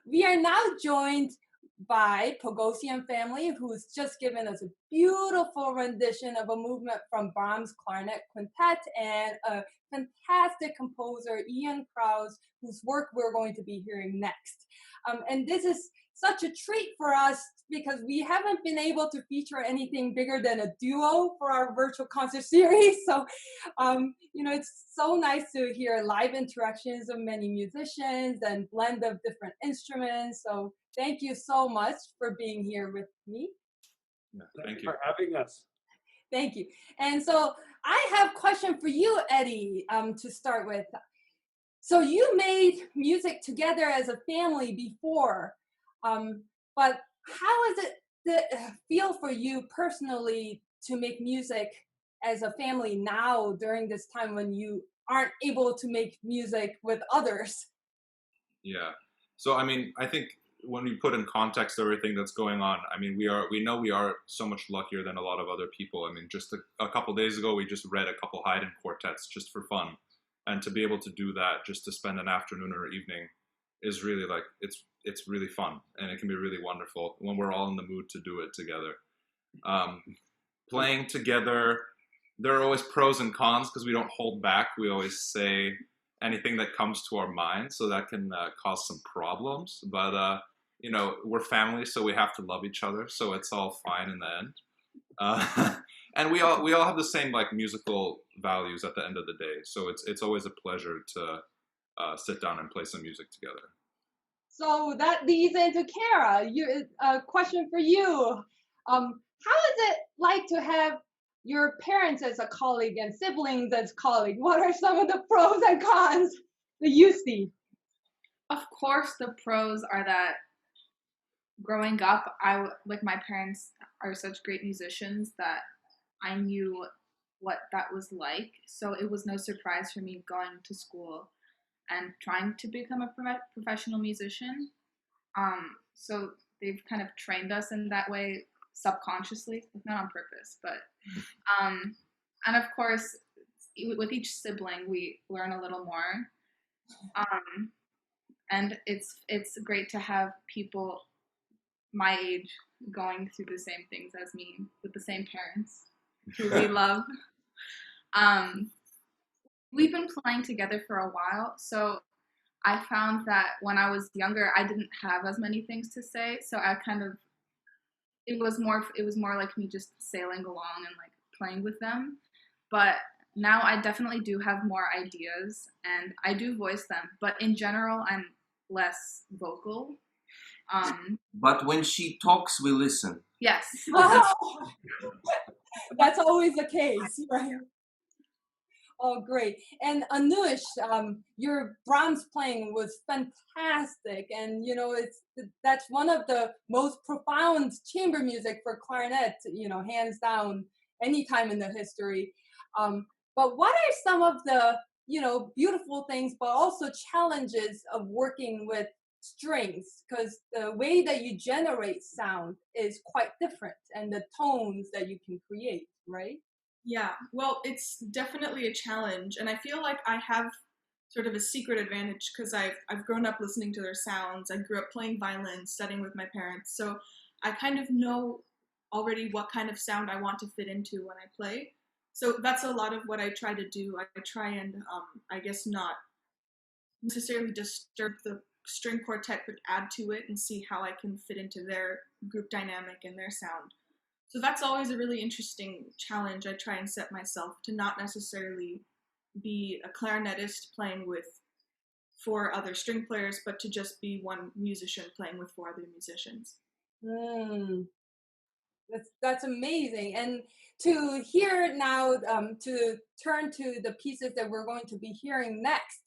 we are now joined by Pogossian family, who's just given us a beautiful rendition of a movement from Brahms' Clarinet Quintet, and a fantastic composer, Krouse, whose work we're going to be hearing next. And this is such a treat for us because we haven't been able to feature anything bigger than a duo for our virtual concert series. So, it's so nice to hear live interactions of many musicians and blend of different instruments. So thank you so much for being here with me. Yeah, thank you for having us. Thank you. And so I have a question for you, Eddie, to start with. So you made music together as a family before, but how is it feel for you personally to make music as a family now during this time when you aren't able to make music with others? Yeah. So, I think when we put in context everything that's going on, we know we are so much luckier than a lot of other people. Just a couple days ago, we just read a couple Haydn quartets just for fun. And to be able to do that, just to spend an afternoon or evening, is really it's really fun, and it can be really wonderful when we're all in the mood to do it together. Playing together, there are always pros and cons because we don't hold back. We always say anything that comes to our mind, so that can cause some problems. But we're family, so we have to love each other, so it's all fine in the end. And we all have the same musical values at the end of the day. So it's always a pleasure to sit down and play some music together. So that leads into Cara. A question for you. How is it like to have your parents as a colleague and siblings as colleagues? What are some of the pros and cons that you see? Of course, the pros are that growing up, my parents are such great musicians that I knew what that was like. So it was no surprise for me going to school and trying to become a professional musician. So they've kind of trained us in that way subconsciously, not on purpose, but and of course, with each sibling, we learn a little more. And it's great to have people my age going through the same things as me with the same parents who we love. We've been playing together for a while, so I found that when I was younger, I didn't have as many things to say, so it was more like me just sailing along and playing with them. But now I definitely do have more ideas, and I do voice them, but in general, I'm less vocal. But when she talks, we listen. Yes. That's always the case, right? Oh, great. And Anoush, your Brahms playing was fantastic. And, that's one of the most profound chamber music for clarinet, hands down, any time in the history. But what are some of the, beautiful things, but also challenges of working with strings? Because the way that you generate sound is quite different, and the tones that you can create, right? Yeah, well, it's definitely a challenge, and I feel like I have sort of a secret advantage because I've grown up listening to their sounds. I grew up playing violin, studying with my parents, so I kind of know already what kind of sound I want to fit into when I play. So that's a lot of what I try to do. I try and, I guess, not necessarily disturb the string quartet, but add to it and see how I can fit into their group dynamic and their sound. So that's always a really interesting challenge I try and set myself, to not necessarily be a clarinetist playing with 4 other string players, but to just be one musician playing with 4 other musicians. That's amazing. And to hear now, to turn to the pieces that we're going to be hearing next,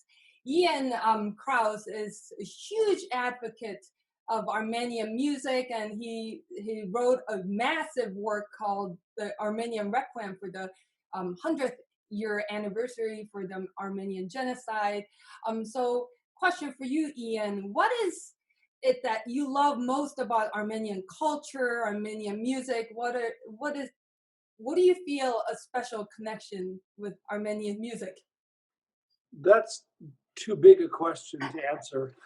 Krouse is a huge advocate of Armenian music, and he wrote a massive work called the Armenian Requiem for the 100th year anniversary for the Armenian genocide. So question for you, Ian, what is it that you love most about Armenian culture, Armenian music? What do you feel a special connection with Armenian music? That's too big a question to answer.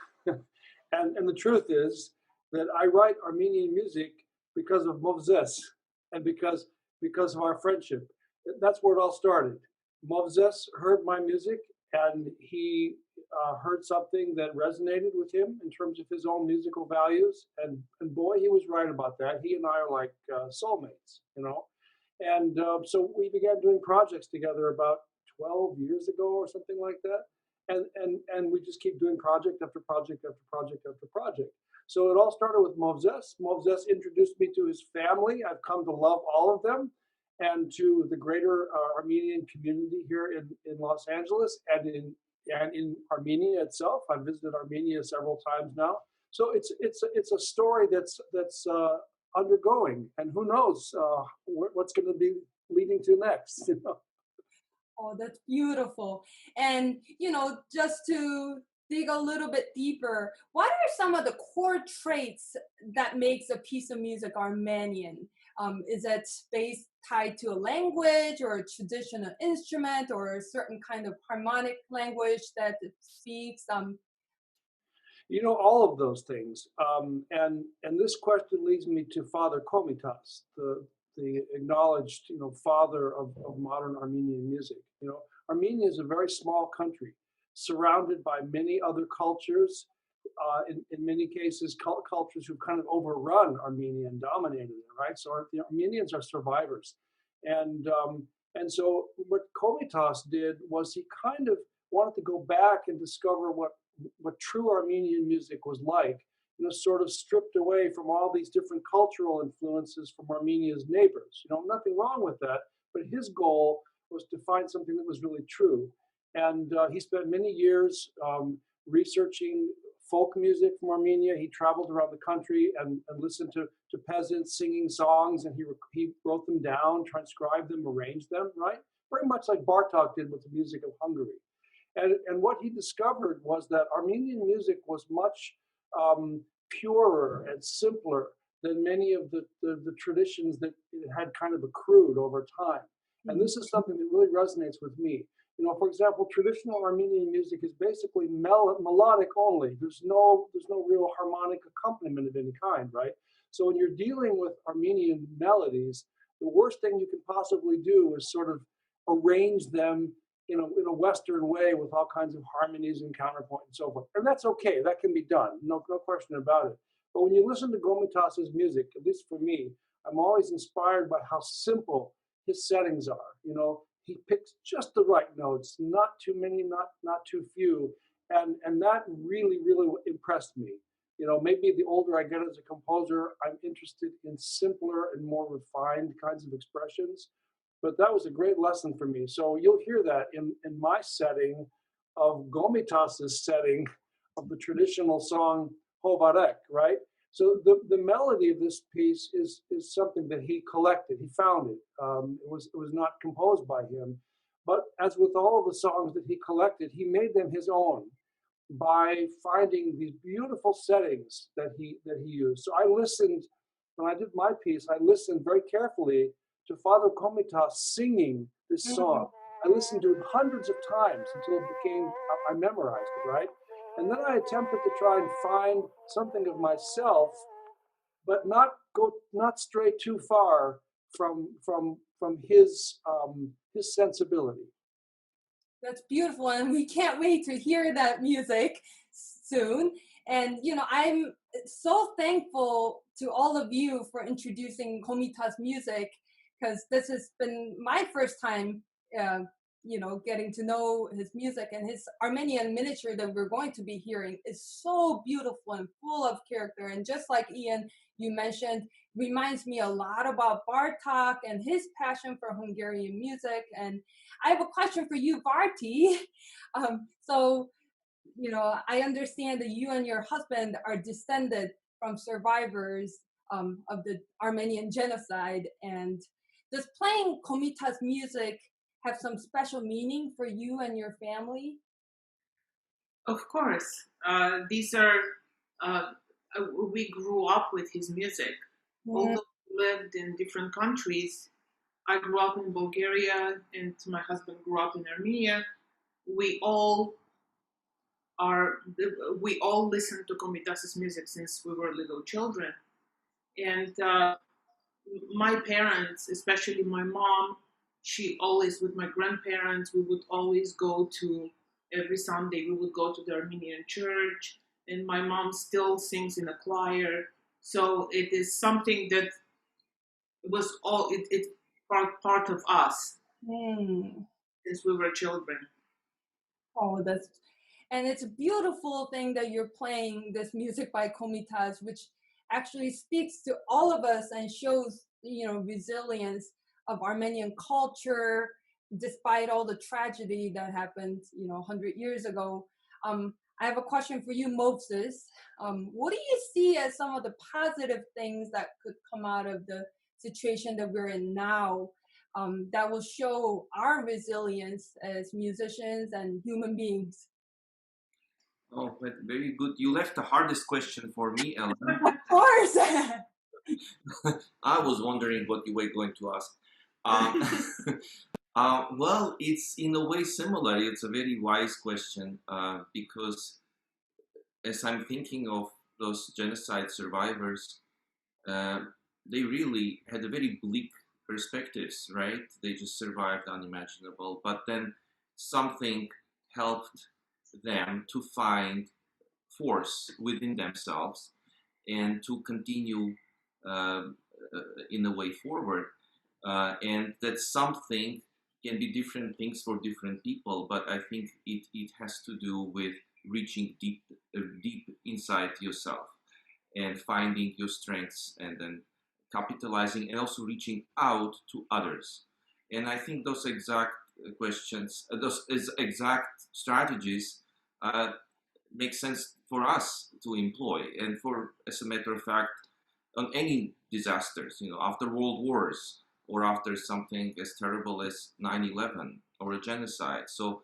And the truth is that I write Armenian music because of Movses and because of our friendship. That's where it all started. Movses heard my music, and he heard something that resonated with him in terms of his own musical values. And boy, he was right about that. He and I are like soulmates, you know. And so we began doing projects together about 12 years ago or something like that. And we just keep doing project after project after project after project. So it all started with Movses. Movses introduced me to his family. I've come to love all of them, and to the greater Armenian community here in Los Angeles and in Armenia itself. I've visited Armenia several times now. So it's a story that's undergoing, and who knows what's going to be leading to next. You know? Oh, that's beautiful. And, just to dig a little bit deeper, what are some of the core traits that makes a piece of music Armenian? Is it tied to a language or a traditional instrument or a certain kind of harmonic language that it speaks? All of those things. And this question leads me to Father Komitas, the acknowledged, father of modern Armenian music. Armenia is a very small country, surrounded by many other cultures. In many cases, cultures who've kind of overrun Armenia and dominated it, right? So the Armenians are survivors, and so what Komitas did was he kind of wanted to go back and discover what true Armenian music was like, sort of stripped away from all these different cultural influences from Armenia's neighbors. Nothing wrong with that, but his goal was to find something that was really true. And he spent many years researching folk music from Armenia. He traveled around the country and listened to peasants singing songs, and he wrote them down, transcribed them, arranged them, right? Very much like Bartok did with the music of Hungary. And what he discovered was that Armenian music was much purer and simpler than many of the traditions that it had kind of accrued over time. And this is something that really resonates with me. For example, traditional Armenian music is basically melodic only. There's no real harmonic accompaniment of any kind, right? So when you're dealing with Armenian melodies, the worst thing you can possibly do is sort of arrange them in a Western way with all kinds of harmonies and counterpoint and so forth. And that's okay, that can be done, no question about it. But when you listen to Komitas's music, at least for me, I'm always inspired by how simple his settings are. He picks just the right notes, not too many, not too few. And that really, really impressed me. Maybe the older I get as a composer, I'm interested in simpler and more refined kinds of expressions. But that was a great lesson for me. So you'll hear that in my setting of Komitas's setting of the traditional song Hovarek, right? So the melody of this piece is something that he collected. He found it. It was not composed by him. But as with all of the songs that he collected, he made them his own by finding these beautiful settings that he used. So I listened, when I did my piece, I listened very carefully to Father Komitas singing this song. I listened to it hundreds of times until I memorized it, right? And then I attempted to try and find something of myself, but not stray too far from his sensibility. That's beautiful, and we can't wait to hear that music soon. And I'm so thankful to all of you for introducing Komitas music, because this has been my first time getting to know his music, and his Armenian miniature that we're going to be hearing is so beautiful and full of character. And just like Ian, you mentioned, reminds me a lot about Bartok and his passion for Hungarian music. And I have a question for you, Varty. So, I understand that you and your husband are descended from survivors of the Armenian genocide. And does playing Komitas music have some special meaning for you and your family? Of course. These are, we grew up with his music. Although we lived in different countries, I grew up in Bulgaria and my husband grew up in Armenia. We all we all listened to Komitas's music since we were little children. And my parents, especially my mom, she always, with my grandparents, we would always go to, every Sunday, we would go to the Armenian church. And my mom still sings in a choir. So it is something that was it's part of us since we were children. Oh, and it's a beautiful thing that you're playing this music by Komitas, which actually speaks to all of us and shows, resilience of Armenian culture, despite all the tragedy that happened, 100 years ago. I have a question for you, Movses. What do you see as some of the positive things that could come out of the situation that we're in now, that will show our resilience as musicians and human beings? Oh, but very good. You left the hardest question for me, Ellen. Of course. I was wondering what you were going to ask. Well, it's in a way similar. It's a very wise question because as I'm thinking of those genocide survivors, they really had a very bleak perspectives, right? They just survived unimaginable, but then something helped them to find force within themselves and to continue in a way forward. And that something can be different things for different people, but I think it has to do with reaching deep inside yourself and finding your strengths and then capitalizing and also reaching out to others. And I think those exact questions, those exact strategies make sense for us to employ. And for, as a matter of fact, on any disasters, after world wars or after something as terrible as 9/11 or a genocide. So,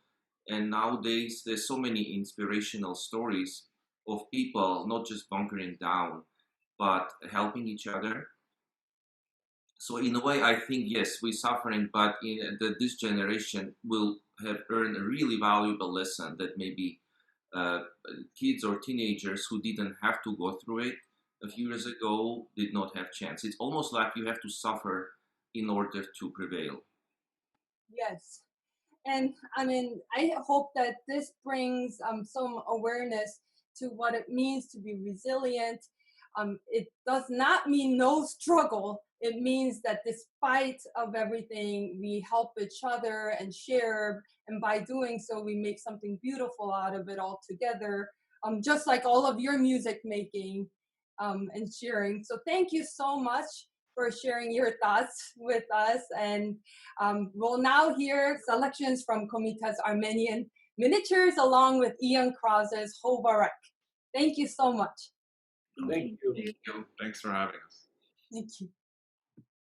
and nowadays there's so many inspirational stories of people not just bunkering down, but helping each other. So in a way, I think, yes, we're suffering, but this generation will have earned a really valuable lesson that maybe kids or teenagers who didn't have to go through it a few years ago did not have chance. It's almost like you have to suffer in order to prevail. Yes. And I hope that this brings some awareness to what it means to be resilient. It does not mean no struggle. It means that despite of everything, we help each other and share. And by doing so, we make something beautiful out of it all together, just like all of your music making and sharing. So thank you so much for sharing your thoughts with us. And we'll now hear selections from Komitas Armenian Miniatures along with Ian Krouse's Hovarek. Thank you so much. Thank you. Thanks for having us. Thank you.